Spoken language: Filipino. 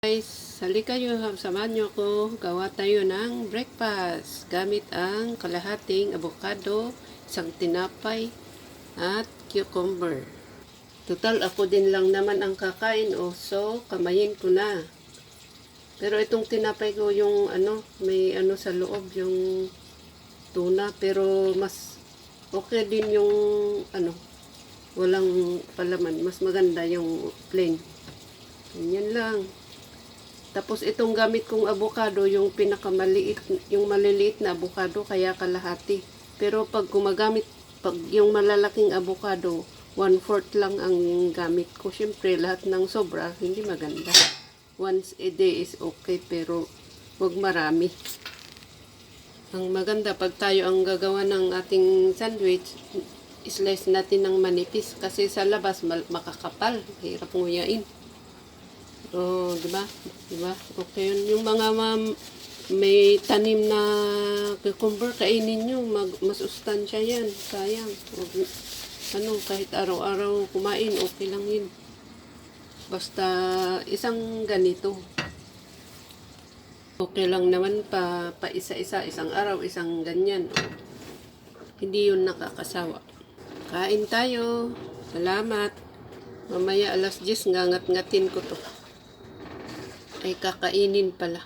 Guys, halika kayo, samahan nyo ako, gawa tayo ng breakfast gamit ang kalahating avocado, isang tinapay, at cucumber. Total, ako din lang naman ang kakain, so kamayin ko na. Pero itong tinapay ko, yung may sa loob, yung tuna, pero mas okay din yung walang palaman. Mas maganda yung plain. Ganyan lang. Tapos itong gamit kong avocado, yung pinakamaliit, yung maliliit na avocado, kaya kalahati. Pero pag yung malalaking avocado, 1/4 lang ang gamit ko. Siyempre, lahat ng sobra, hindi maganda. Once a day is okay, pero wag marami. Ang maganda, pag tayo ang gagawa ng ating sandwich, slice natin ng manipis. Kasi sa labas, makakapal. Hirap nguyain. Diba? Diba? Okay yun. Yung mga may tanim na cucumber, kainin nyo. Masustansya yan. Sayang. Kahit araw-araw kumain, okay lang yun. Basta isang ganito. Okay lang naman pa isa-isa, isang araw, isang ganyan. Hindi yun nakakasawa. Kain tayo. Salamat. Mamaya 10:00, ngangat-ngatin ko to. Ay kakainin pala.